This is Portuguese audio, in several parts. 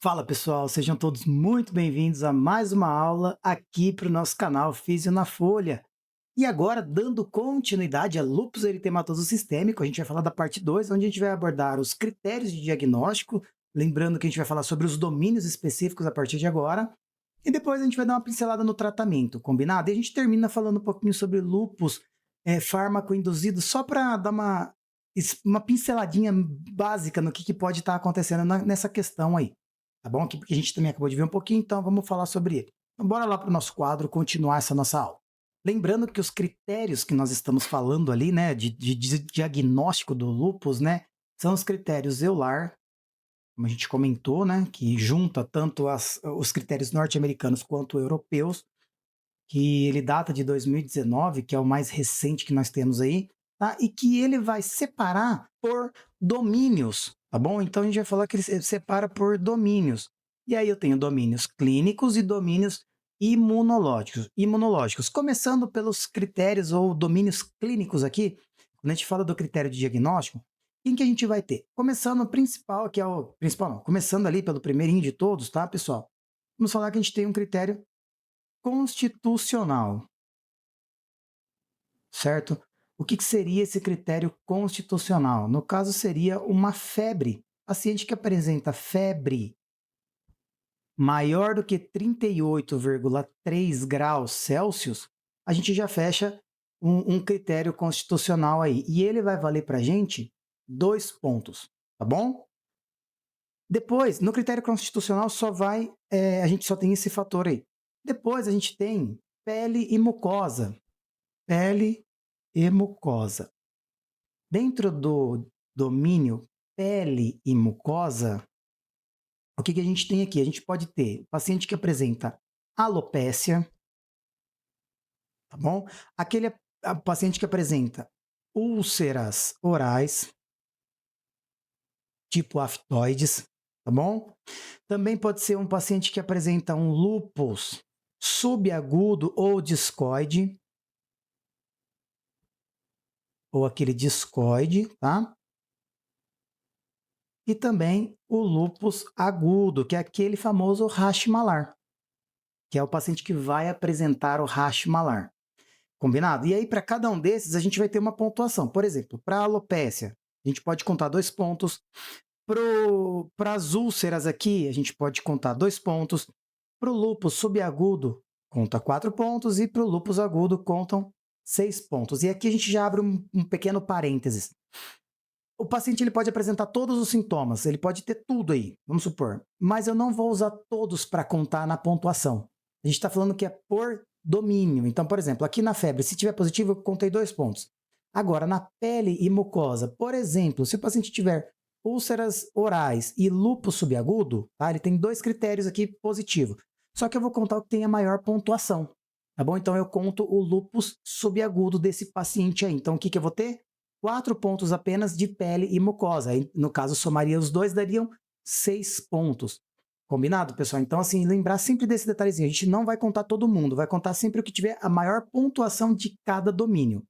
Fala pessoal, sejam todos muito bem-vindos a mais uma aula aqui para o nosso canal Físio na Folha. E agora, dando continuidade a lúpus eritematoso sistêmico, a gente vai falar da parte 2, onde a gente vai abordar os critérios de diagnóstico, lembrando que a gente vai falar sobre os domínios específicos a partir de agora, e depois a gente vai dar uma pincelada no tratamento, combinado? E a gente termina falando um pouquinho sobre lúpus, fármaco induzido, só para dar uma pinceladinha básica no que pode estar acontecendo nessa questão aí. Tá bom? Aqui porque a gente também acabou de ver um pouquinho, então vamos falar sobre ele. Então bora lá para o nosso quadro continuar essa nossa aula. Lembrando que os critérios que nós estamos falando ali, né, de diagnóstico do lúpus, né, são os critérios EULAR, como a gente comentou, né, que junta tanto os critérios norte-americanos quanto europeus, que ele data de 2019, que é o mais recente que nós temos aí, tá? E que ele vai separar por domínios, tá bom? Então a gente vai falar que ele separa por domínios. E aí eu tenho domínios clínicos e domínios imunológicos. Começando pelos critérios ou domínios clínicos aqui, quando a gente fala do critério de diagnóstico, quem que a gente vai ter? Começando o principal, que é o principal não, começando ali pelo primeirinho de todos, tá, pessoal? Vamos falar que a gente tem um critério constitucional, certo? O que seria esse critério constitucional? No caso, seria uma febre. Paciente que apresenta febre maior do que 38,3 graus Celsius, a gente já fecha um critério constitucional aí. E ele vai valer para a gente 2 pontos, tá bom? Depois, no critério constitucional, a gente só tem esse fator aí. Depois a gente tem pele e mucosa. Pele e mucosa. Dentro do domínio pele e mucosa, o que a gente tem aqui? A gente pode ter paciente que apresenta alopécia, tá bom? Paciente que apresenta úlceras orais, tipo aftoides, tá bom? Também pode ser um paciente que apresenta um lúpus subagudo ou discoide, ou aquele discoide, tá? E também o lúpus agudo, que é aquele famoso rash malar, que é o paciente que vai apresentar o rash malar. Combinado? E aí, para cada um desses, a gente vai ter uma pontuação. Por exemplo, para a alopécia, a gente pode contar 2 pontos. Para as úlceras aqui, a gente pode contar 2 pontos. Para o lúpus subagudo, conta 4 pontos. E para o lúpus agudo, contam 6 pontos. E aqui a gente já abre um pequeno parênteses. O paciente ele pode apresentar todos os sintomas, ele pode ter tudo aí, vamos supor, mas eu não vou usar todos para contar na pontuação. A gente está falando que é por domínio. Então, por exemplo, aqui na febre, se tiver positivo, eu contei 2 pontos. Agora, na pele e mucosa, por exemplo, se o paciente tiver úlceras orais e lúpus subagudo, tá? Ele tem 2 critérios aqui positivos. Só que eu vou contar o que tem a maior pontuação, tá bom? Então, eu conto o lúpus subagudo desse paciente aí. Então, o que eu vou ter? 4 pontos apenas de pele e mucosa. Aí, no caso, somaria os dois, dariam 6 pontos. Combinado, pessoal? Então, assim, lembrar sempre desse detalhezinho. A gente não vai contar todo mundo, vai contar sempre o que tiver a maior pontuação de cada domínio.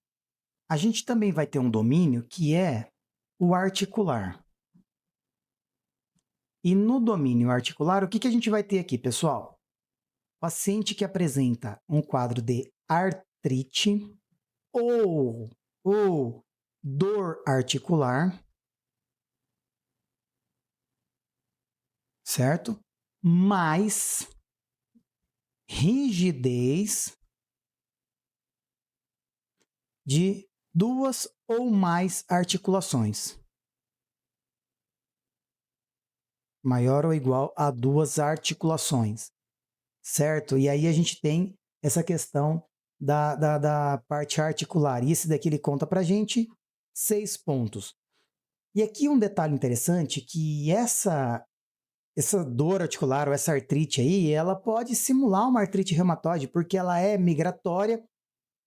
A gente também vai ter um domínio que é o articular. E no domínio articular, o que a gente vai ter aqui, pessoal? Paciente que apresenta um quadro de artrite ou dor articular, certo? Mais rigidez de 2 ou mais articulações. Maior ou igual a 2 articulações, certo? E aí a gente tem essa questão da parte articular. E esse daqui ele conta pra gente 6 pontos. E aqui um detalhe interessante, que essa dor articular ou essa artrite aí, ela pode simular uma artrite reumatoide, porque ela é migratória,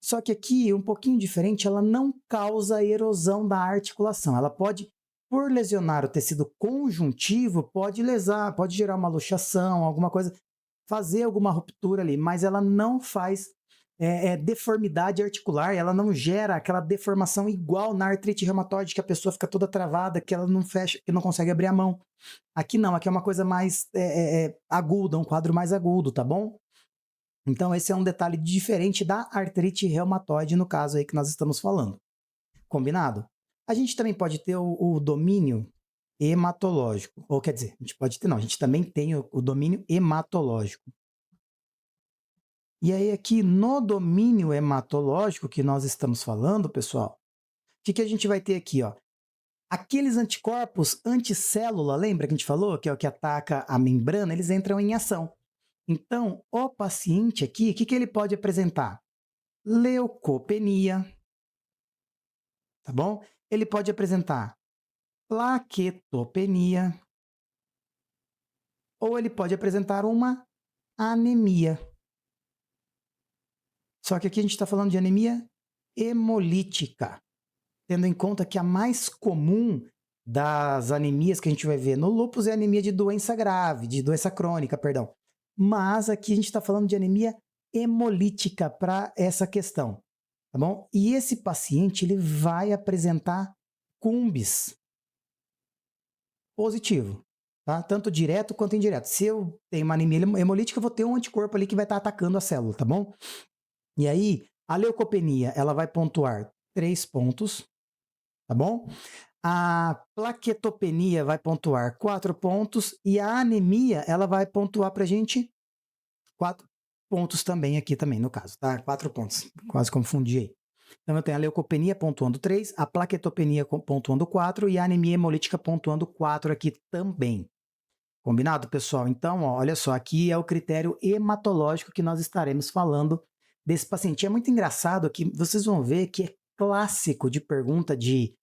só que aqui, um pouquinho diferente, ela não causa erosão da articulação. Ela pode, por lesionar o tecido conjuntivo, pode lesar, pode gerar uma luxação, alguma coisa, fazer alguma ruptura ali, mas ela não faz deformidade articular, ela não gera aquela deformação igual na artrite reumatoide, que a pessoa fica toda travada, que ela não fecha, que não consegue abrir a mão. Aqui não, aqui é uma coisa mais aguda, um quadro mais agudo, tá bom? Então esse é um detalhe diferente da artrite reumatoide, no caso aí que nós estamos falando. Combinado? A gente também pode ter o domínio hematológico, ou quer dizer, a gente pode ter, não, a gente também tem o domínio hematológico. E aí aqui no domínio hematológico que nós estamos falando, pessoal, o que a gente vai ter aqui, ó? Aqueles anticorpos anticélula, lembra que a gente falou que é o que ataca a membrana, eles entram em ação. Então, o paciente aqui, o que ele pode apresentar? Leucopenia, tá bom? Ele pode apresentar plaquetopenia, ou ele pode apresentar uma anemia. Só que aqui a gente está falando de anemia hemolítica, tendo em conta que a mais comum das anemias que a gente vai ver no lúpus é a anemia de doença grave, de doença crônica, perdão. Mas aqui a gente está falando de anemia hemolítica para essa questão, tá bom? E esse paciente ele vai apresentar cumbis positivo, tá? Tanto direto quanto indireto. Se eu tenho uma anemia hemolítica, eu vou ter um anticorpo ali que vai estar atacando a célula, tá bom? E aí, a leucopenia, ela vai pontuar 3 pontos, tá bom? A plaquetopenia vai pontuar 4 pontos e a anemia, ela vai pontuar pra gente 4 pontos também aqui também, no caso, tá? 4 pontos, quase confundi aí. Então eu tenho a leucopenia pontuando 3, a plaquetopenia pontuando 4 e a anemia hemolítica pontuando 4 aqui também. Combinado, pessoal? Então, ó, olha só, aqui é o critério hematológico que nós estaremos falando desse paciente. É muito engraçado que vocês vão ver que é clássico de pergunta de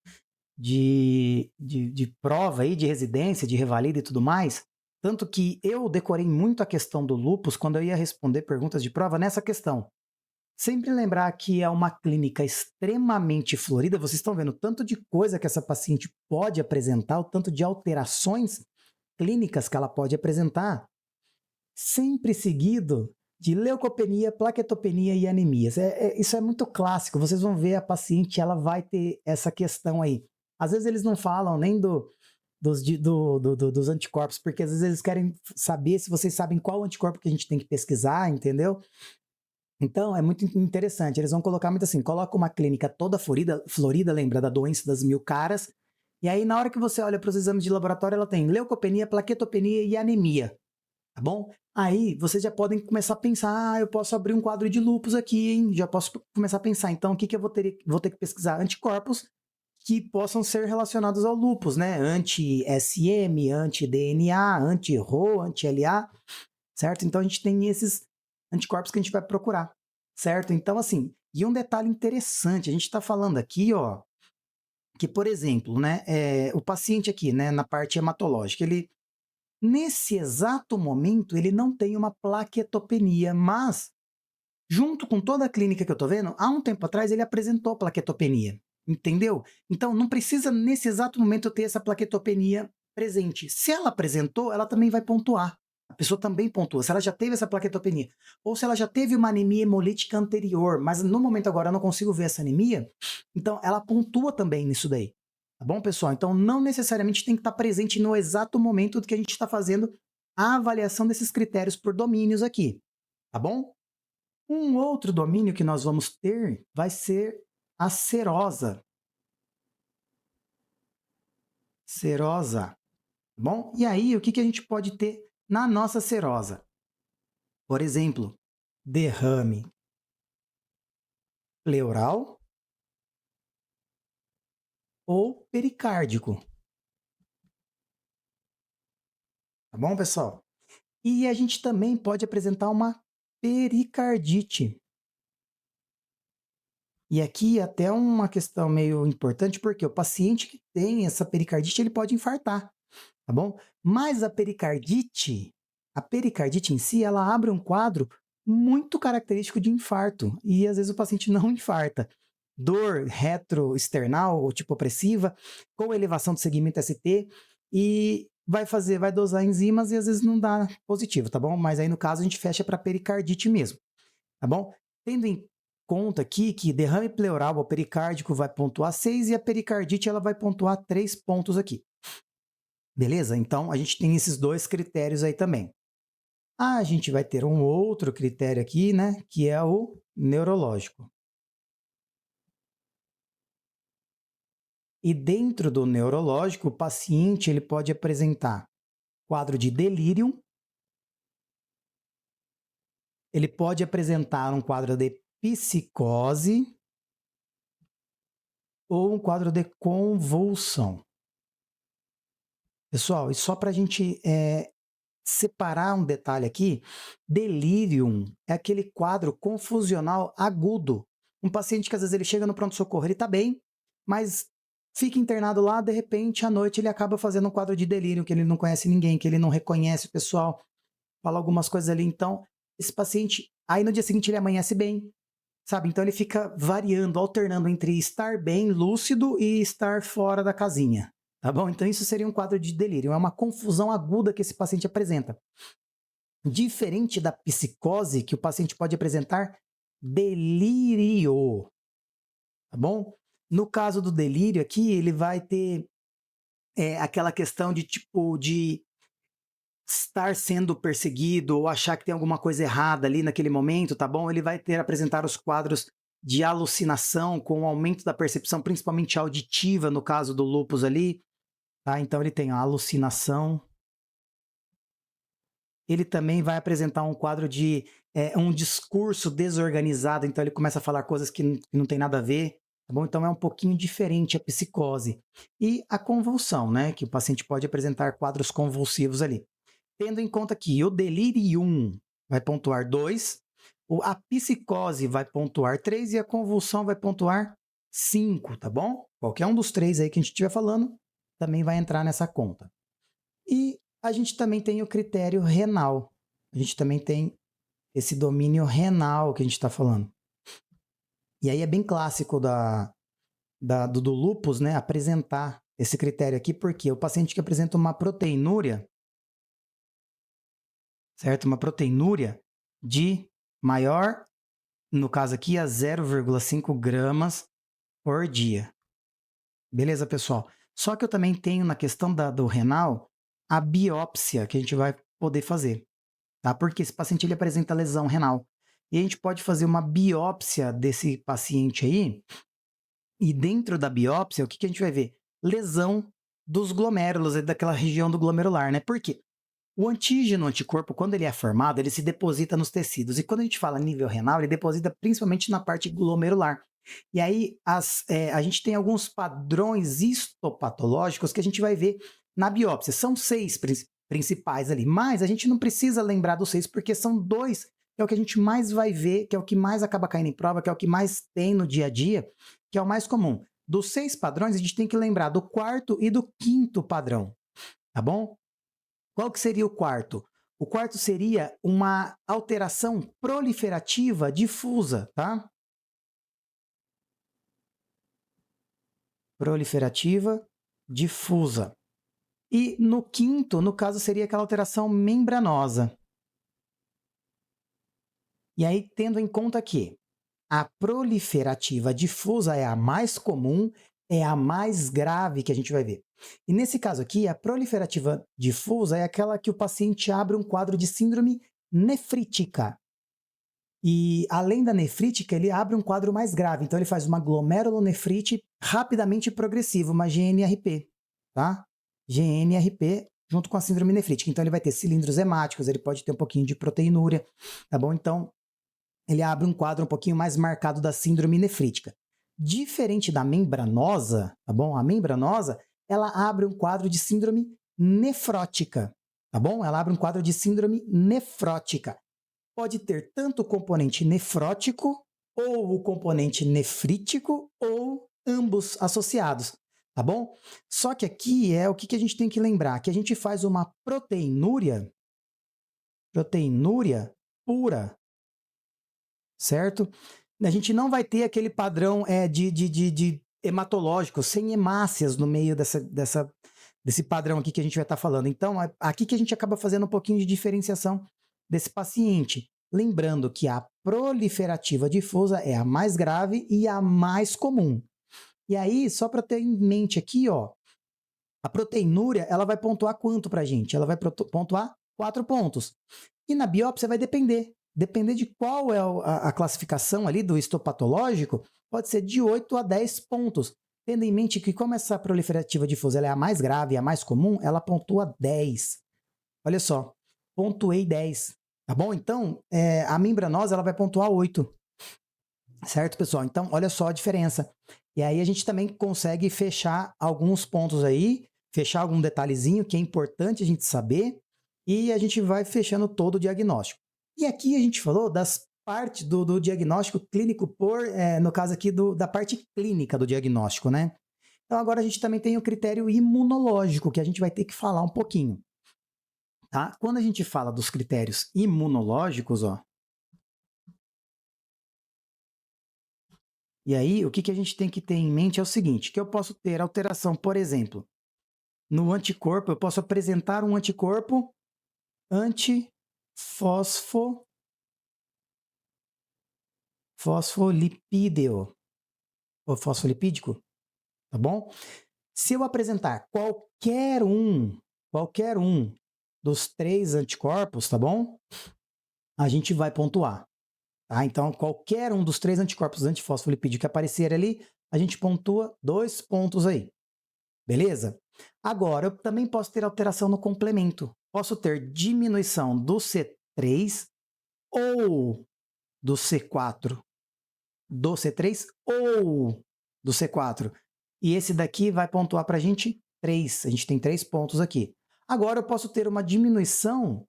prova aí, de residência, de revalida e tudo mais. Tanto que eu decorei muito a questão do lúpus quando eu ia responder perguntas de prova nessa questão. Sempre lembrar que é uma clínica extremamente florida. Vocês estão vendo o tanto de coisa que essa paciente pode apresentar, o tanto de alterações clínicas que ela pode apresentar, sempre seguido de leucopenia, plaquetopenia e anemias. Isso é muito clássico. Vocês vão ver a paciente, ela vai ter essa questão aí. Às vezes eles não falam nem dos anticorpos, porque às vezes eles querem saber se vocês sabem qual anticorpo que a gente tem que pesquisar, entendeu? Então, é muito interessante. Eles vão colocar muito assim, coloca uma clínica toda florida, lembra da doença das 1000 caras, e aí na hora que você olha para os exames de laboratório, ela tem leucopenia, plaquetopenia e anemia, tá bom? Aí vocês já podem começar a pensar, eu posso abrir um quadro de lúpus aqui, hein? Já posso começar a pensar, então, o que eu vou ter que pesquisar? Anticorpos que possam ser relacionados ao lúpus, né? Anti-SM, anti-DNA, anti-RO, anti-LA, certo? Então a gente tem esses anticorpos que a gente vai procurar, certo? Então, assim, e um detalhe interessante, a gente está falando aqui, ó, que, por exemplo, né, o paciente aqui, né, na parte hematológica, ele, nesse exato momento, ele não tem uma plaquetopenia, mas, junto com toda a clínica que eu tô vendo, há um tempo atrás ele apresentou plaquetopenia, entendeu? Então, não precisa, nesse exato momento, eu ter essa plaquetopenia presente. Se ela apresentou, ela também vai pontuar. A pessoa também pontua, se ela já teve essa plaquetopenia, ou se ela já teve uma anemia hemolítica anterior, mas no momento agora eu não consigo ver essa anemia, então ela pontua também nisso daí. Tá bom, pessoal? Então não necessariamente tem que estar presente no exato momento que a gente está fazendo a avaliação desses critérios por domínios aqui. Tá bom? Um outro domínio que nós vamos ter vai ser a serosa. Serosa. Tá bom? E aí, o que a gente pode ter na nossa serosa? Por exemplo, derrame pleural ou pericárdico. Tá bom, pessoal? E a gente também pode apresentar uma pericardite. E aqui até uma questão meio importante, porque o paciente que tem essa pericardite, ele pode infartar, tá bom? Mas a pericardite em si, ela abre um quadro muito característico de infarto, e às vezes o paciente não infarta. Dor retroesternal ou tipo opressiva, com elevação do segmento ST, e vai dosar enzimas e às vezes não dá positivo, tá bom? Mas aí no caso a gente fecha para pericardite mesmo, tá bom? Tendo em conta aqui que derrame pleural ou pericárdico vai pontuar 6 e a pericardite ela vai pontuar 3 pontos aqui. Beleza? Então, a gente tem esses dois critérios aí também. A gente vai ter um outro critério aqui, né, que é o neurológico. E dentro do neurológico, o paciente ele pode apresentar quadro de delírio, ele pode apresentar um quadro de psicose ou um quadro de convulsão. Pessoal, e só para a gente separar um detalhe aqui, delírio é aquele quadro confusional agudo. Um paciente que às vezes ele chega no pronto-socorro, ele está bem, mas fica internado lá, de repente, à noite ele acaba fazendo um quadro de delírio, que ele não conhece ninguém, que ele não reconhece o pessoal, fala algumas coisas ali. Então, esse paciente, aí no dia seguinte ele amanhece bem, sabe? Então ele fica variando, alternando entre estar bem, lúcido, e estar fora da casinha. Tá bom? Então isso seria um quadro de delírio, é uma confusão aguda que esse paciente apresenta. Diferente da psicose, que o paciente pode apresentar delírio, tá bom? No caso do delírio aqui, ele vai ter aquela questão de tipo de estar sendo perseguido ou achar que tem alguma coisa errada ali naquele momento, tá bom? Ele vai apresentar os quadros de alucinação com o aumento da percepção, principalmente auditiva, no caso do lúpus ali. Tá? Então ele tem a alucinação. Ele também vai apresentar um quadro de um discurso desorganizado, então ele começa a falar coisas que não tem nada a ver, tá bom? Então é um pouquinho diferente a psicose. E a convulsão, né? Que o paciente pode apresentar quadros convulsivos ali. Tendo em conta que o delirium vai pontuar 2, a psicose vai pontuar 3 e a convulsão vai pontuar 5, tá bom? Qualquer um dos três aí que a gente estiver falando também vai entrar nessa conta. E a gente também tem o critério renal. A gente também tem esse domínio renal que a gente está falando. E aí é bem clássico do lúpus, né, apresentar esse critério aqui, porque o paciente que apresenta uma proteinúria, certo? Uma proteinúria de maior, no caso aqui, a 0,5 gramas por dia. Beleza, pessoal? Só que eu também tenho na questão do renal a biópsia que a gente vai poder fazer, tá? Porque esse paciente ele apresenta lesão renal. E a gente pode fazer uma biópsia desse paciente aí, e dentro da biópsia, o que a gente vai ver? Lesão dos glomérulos, daquela região do glomerular, né? Por quê? O antígeno, o anticorpo, quando ele é formado, ele se deposita nos tecidos. E quando a gente fala nível renal, ele deposita principalmente na parte glomerular. E aí a gente tem alguns padrões histopatológicos que a gente vai ver na biópsia. São 6 principais ali, mas a gente não precisa lembrar dos 6 porque são 2 que é o que a gente mais vai ver, que é o que mais acaba caindo em prova, que é o que mais tem no dia a dia, que é o mais comum. Dos 6 padrões, a gente tem que lembrar do 4º e do 5º padrão, tá bom? Qual que seria o quarto? O quarto seria uma alteração proliferativa difusa, tá? Proliferativa difusa. E no quinto, no caso, seria aquela alteração membranosa. E aí, tendo em conta que a proliferativa difusa é a mais comum, é a mais grave que a gente vai ver. E nesse caso aqui, a proliferativa difusa é aquela que o paciente abre um quadro de síndrome nefrítica. E além da nefrítica, ele abre um quadro mais grave. Então ele faz uma glomerulonefrite rapidamente progressiva, uma GNRP, tá? GNRP junto com a síndrome nefrítica. Então ele vai ter cilindros hemáticos, ele pode ter um pouquinho de proteinúria, tá bom? Então ele abre um quadro um pouquinho mais marcado da síndrome nefrítica. Diferente da membranosa, tá bom? A membranosa, ela abre um quadro de síndrome nefrótica, tá bom? Ela abre um quadro de síndrome nefrótica. Pode ter tanto o componente nefrótico, ou o componente nefrítico, ou ambos associados, tá bom? Só que aqui é o que a gente tem que lembrar, que a gente faz uma proteinúria pura, certo? A gente não vai ter aquele padrão de hematológico, sem hemácias no meio desse padrão aqui que a gente vai estar falando. Então, aqui que a gente acaba fazendo um pouquinho de diferenciação desse paciente. Lembrando que a proliferativa difusa é a mais grave e a mais comum. E aí, só para ter em mente aqui, ó, a proteinúria, ela vai pontuar quanto para a gente? Ela vai pontuar 4 pontos. E na biópsia vai depender. Depender de qual é a classificação ali do histopatológico, pode ser de 8 a 10 pontos. Tendo em mente que como essa proliferativa difusa ela é a mais grave e a mais comum, ela pontua 10. Olha só, pontuei 10. Tá bom? Então, a membranosa ela vai pontuar 8. Certo, pessoal? Então, olha só a diferença. E aí a gente também consegue fechar alguns pontos aí, fechar algum detalhezinho que é importante a gente saber, e a gente vai fechando todo o diagnóstico. E aqui a gente falou das partes do diagnóstico clínico no caso aqui da parte clínica do diagnóstico, né? Então agora a gente também tem o critério imunológico, que a gente vai ter que falar um pouquinho. Tá? Quando a gente fala dos critérios imunológicos, ó, e aí, o que a gente tem que ter em mente é o seguinte, que eu posso ter alteração, por exemplo, no anticorpo, eu posso apresentar um anticorpo fosfolipídeo, ou fosfolipídico, tá bom? Se eu apresentar qualquer um dos 3 anticorpos, tá bom? A gente vai pontuar. Tá? Então, qualquer um dos 3 anticorpos antifosfolipídio que aparecer ali, a gente pontua 2 pontos aí. Beleza? Agora, eu também posso ter alteração no complemento. Posso ter diminuição do C3 ou do C4. Do C3 ou do C4. E esse daqui vai pontuar para a gente 3. A gente tem 3 pontos aqui. Agora, eu posso ter uma diminuição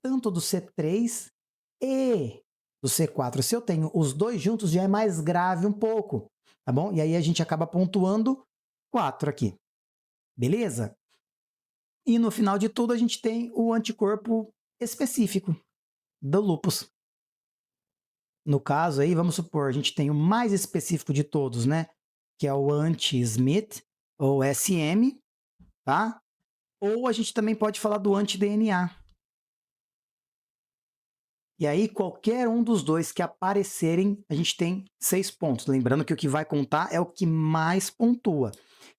tanto do C3 e do C4. Se eu tenho os dois juntos, já é mais grave um pouco, tá bom? E aí a gente acaba pontuando 4 aqui. Beleza? E no final de tudo, a gente tem o anticorpo específico do lúpus. No caso aí, vamos supor, a gente tem o mais específico de todos, né? Que é o anti-Smith, ou SM, tá? Ou a gente também pode falar do anti-DNA. E aí, qualquer um dos dois que aparecerem, a gente tem 6 pontos. Lembrando que o que vai contar é o que mais pontua.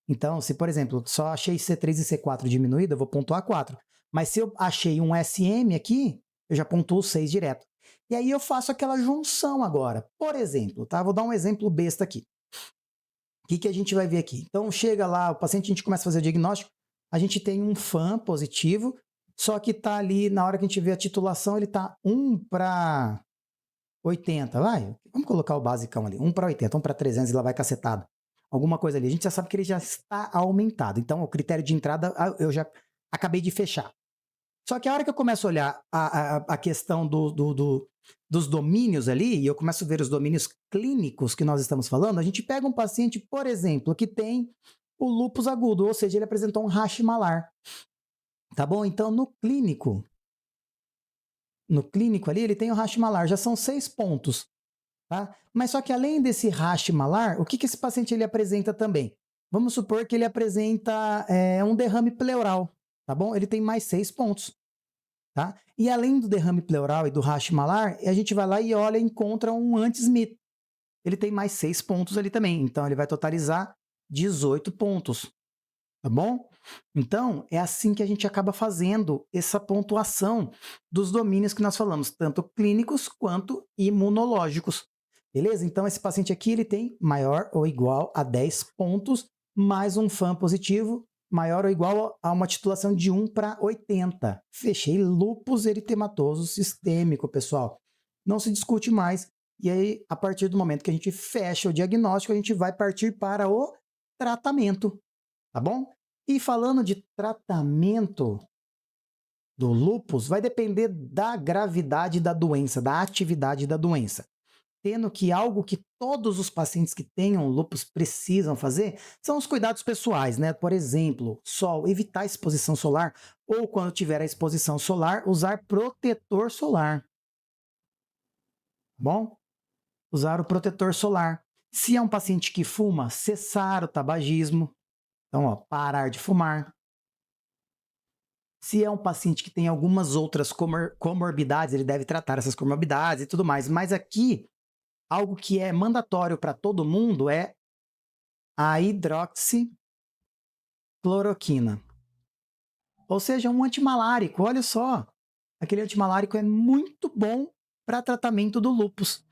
Então, se, por exemplo, só achei C3 e C4 diminuído, eu vou pontuar 4. Mas se eu achei um SM aqui, eu já pontuo 6 direto. E aí eu faço aquela junção agora. Por exemplo, tá? Vou dar um exemplo besta aqui. O que a gente vai ver aqui? Então, chega lá, o paciente, a gente começa a fazer o diagnóstico, a gente tem um FAM positivo, só que está ali, na hora que a gente vê a titulação, ele está 1 para 80, vai? Vamos colocar o basicão ali, 1 para 80, 1 para 300 e lá vai cacetado. Alguma coisa ali. A gente já sabe que ele já está aumentado. Então, o critério de entrada eu já acabei de fechar. Só que a hora que eu começo a olhar a questão dos domínios ali, e eu começo a ver os domínios clínicos que nós estamos falando, a gente pega um paciente, por exemplo, que tem o lúpus agudo, ou seja, ele apresentou um rash malar. Tá bom? Então, no clínico ali, ele tem o rash malar, já são 6 pontos. Tá? Mas só que além desse rash malar, o que esse paciente ele apresenta também? Vamos supor que ele apresenta um derrame pleural, tá bom? Ele tem mais 6 pontos. Tá? E além do derrame pleural e do rash malar, a gente vai lá e olha e encontra um anti-Smith. Ele tem mais 6 pontos ali também, então ele vai totalizar 18 pontos. Tá bom? Então, é assim que a gente acaba fazendo essa pontuação dos domínios que nós falamos, tanto clínicos quanto imunológicos. Beleza? Então, esse paciente aqui ele tem maior ou igual a 10 pontos, mais um FAM positivo, maior ou igual a uma titulação de 1 para 80. Fechei lúpus eritematoso sistêmico, pessoal. Não se discute mais. E aí, a partir do momento que a gente fecha o diagnóstico, a gente vai partir para o tratamento. Tá bom? E falando de tratamento do lúpus, vai depender da gravidade da doença, da atividade da doença. Tendo que algo que todos os pacientes que tenham lúpus precisam fazer são os cuidados pessoais, né? Por exemplo, sol, evitar a exposição solar, ou quando tiver a exposição solar, usar protetor solar. Bom? Usar o protetor solar. Se é um paciente que fuma, cessar o tabagismo. Então, ó, parar de fumar. Se é um paciente que tem algumas outras comorbidades, ele deve tratar essas comorbidades e tudo mais. Mas aqui, algo que é mandatório para todo mundo é a hidroxicloroquina. Ou seja, um antimalárico, olha só. Aquele antimalárico é muito bom para tratamento do lúpus.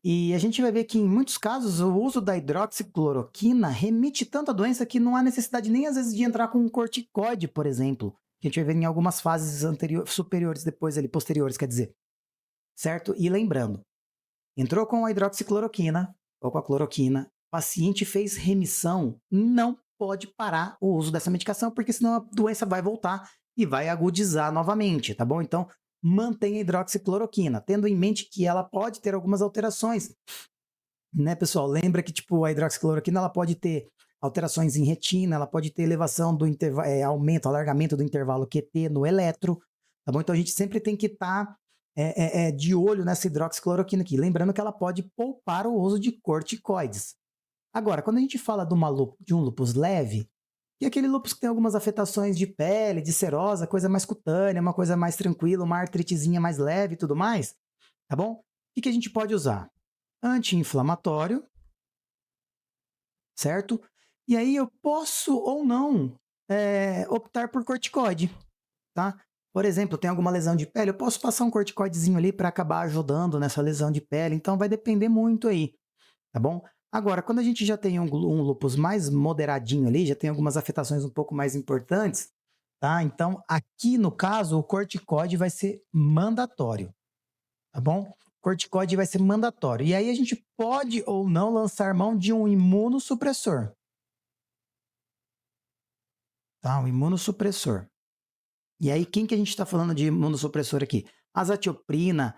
E a gente vai ver que, em muitos casos, o uso da hidroxicloroquina remite tanto a doença que não há necessidade nem, às vezes, de entrar com um corticoide, por exemplo, que a gente vai ver em algumas fases superiores, depois ali, posteriores, quer dizer. Certo? E lembrando, entrou com a hidroxicloroquina ou com a cloroquina, o paciente fez remissão, não pode parar o uso dessa medicação, porque senão a doença vai voltar e vai agudizar novamente, tá bom? Então, mantenha a hidroxicloroquina, tendo em mente que ela pode ter algumas alterações, né, pessoal? Lembra que, tipo, a hidroxicloroquina, ela pode ter alterações em retina, ela pode ter elevação do aumento, alargamento do intervalo QT no eletro, tá bom? Então, a gente sempre tem que estar de olho nessa hidroxicloroquina aqui. Lembrando que ela pode poupar o uso de corticoides. Agora, quando a gente fala de um lúpus leve, que é aquele lúpus que tem algumas afetações de pele, de serosa, coisa mais cutânea, uma coisa mais tranquila, uma artritezinha mais leve e tudo mais, tá bom? O que a gente pode usar? Anti-inflamatório, certo? E aí eu posso ou não optar por corticoide, tá? Por exemplo, tem alguma lesão de pele, eu posso passar um corticoidezinho ali para acabar ajudando nessa lesão de pele, então vai depender muito aí, tá bom? Agora, quando a gente já tem um lúpus mais moderadinho ali, já tem algumas afetações um pouco mais importantes, tá? Então, aqui no caso, o corticoide vai ser mandatório, tá bom? Corticoide vai ser mandatório. E aí a gente pode ou não lançar mão de um imunossupressor, tá? Um imunossupressor. E aí, quem que a gente está falando de imunossupressor aqui? Azatioprina,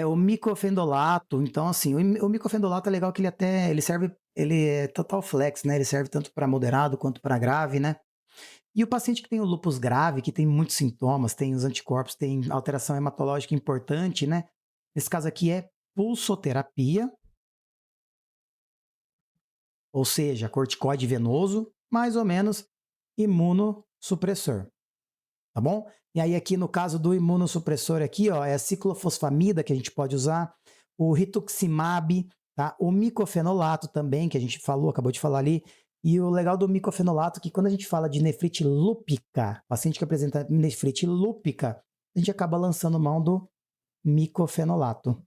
o micofendolato. Então, assim, o micofendolato é legal que ele é total flex, né? Ele serve tanto para moderado quanto para grave, né? E o paciente que tem o lúpus grave, que tem muitos sintomas, tem os anticorpos, tem alteração hematológica importante, né? Nesse caso aqui é pulsoterapia, ou seja, corticoide venoso, mais ou menos imunossupressor. Tá bom? E aí aqui no caso do imunossupressor aqui, ó, é a ciclofosfamida que a gente pode usar, o rituximab, tá? O micofenolato também, que a gente falou, acabou de falar ali. E o legal do micofenolato é que quando a gente fala de nefrite lúpica, paciente que apresenta nefrite lúpica, a gente acaba lançando mão do micofenolato,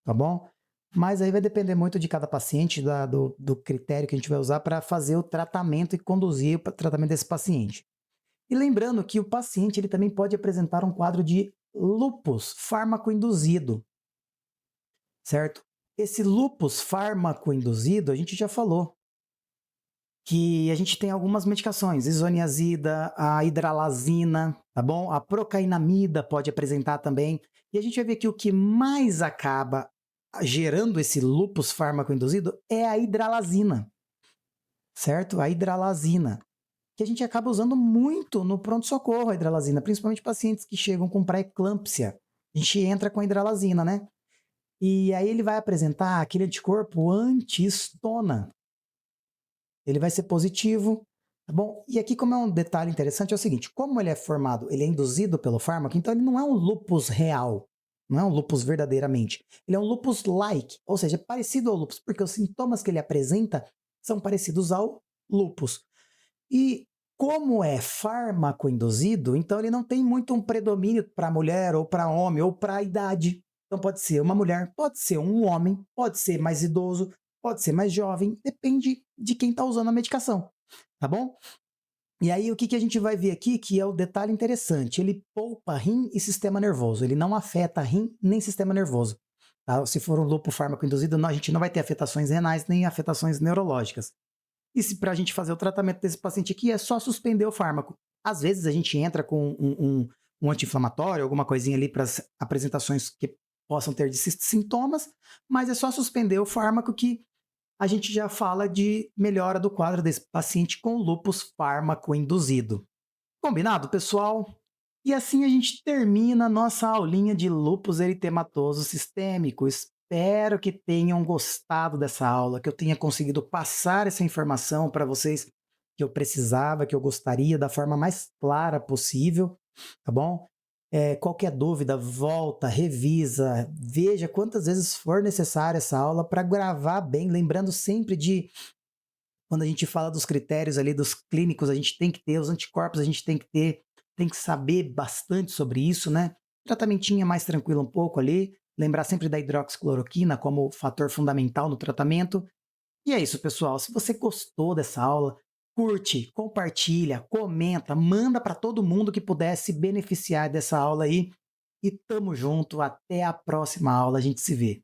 tá bom? Mas aí vai depender muito de cada paciente, do critério que a gente vai usar para fazer o tratamento e conduzir o tratamento desse paciente. E lembrando que o paciente ele também pode apresentar um quadro de lúpus fármaco-induzido, certo? Esse lúpus fármaco-induzido, a gente já falou, que a gente tem algumas medicações, isoniazida, a hidralazina, tá bom? A procainamida pode apresentar também. E a gente vai ver que o que mais acaba gerando esse lúpus fármaco-induzido é a hidralazina, certo? A hidralazina, que a gente acaba usando muito no pronto-socorro, a hidralazina, principalmente pacientes que chegam com pré-eclâmpsia. A gente entra com a hidralazina, né? E aí ele vai apresentar aquele anticorpo anti-estona. Ele vai ser positivo, tá bom? E aqui, como é um detalhe interessante, é o seguinte, como ele é formado, ele é induzido pelo fármaco, então ele não é um lúpus real, não é um lúpus verdadeiramente. Ele é um lúpus-like, ou seja, é parecido ao lúpus, porque os sintomas que ele apresenta são parecidos ao lúpus. E como é fármaco induzido, então ele não tem muito um predomínio para mulher ou para homem ou para idade. Então pode ser uma mulher, pode ser um homem, pode ser mais idoso, pode ser mais jovem, depende de quem está usando a medicação, tá bom? E aí o que a gente vai ver aqui, que é o detalhe interessante, ele poupa rim e sistema nervoso, ele não afeta rim nem sistema nervoso. Tá? Se for um lúpus fármaco induzido, a gente não vai ter afetações renais nem afetações neurológicas. E se para a gente fazer o tratamento desse paciente aqui é só suspender o fármaco. Às vezes a gente entra com um anti-inflamatório, alguma coisinha ali para as apresentações que possam ter de sintomas, mas é só suspender o fármaco que a gente já fala de melhora do quadro desse paciente com lúpus fármaco induzido. Combinado, pessoal? E assim a gente termina a nossa aulinha de lúpus eritematoso sistêmico. Espero que tenham gostado dessa aula, que eu tenha conseguido passar essa informação para vocês que eu precisava, que eu gostaria, da forma mais clara possível. tá bom? Qualquer dúvida, volta, revisa, veja quantas vezes for necessária essa aula para gravar bem, lembrando sempre de quando a gente fala dos critérios ali dos clínicos, a gente tem que ter, os anticorpos a gente tem que ter, tem que saber bastante sobre isso, né? Tratamentinho é mais tranquilo um pouco ali, lembrar sempre da hidroxicloroquina como fator fundamental no tratamento. E é isso, pessoal. Se você gostou dessa aula, curte, compartilha, comenta, manda para todo mundo que pudesse beneficiar dessa aula aí. E tamo junto, até a próxima aula, a gente se vê.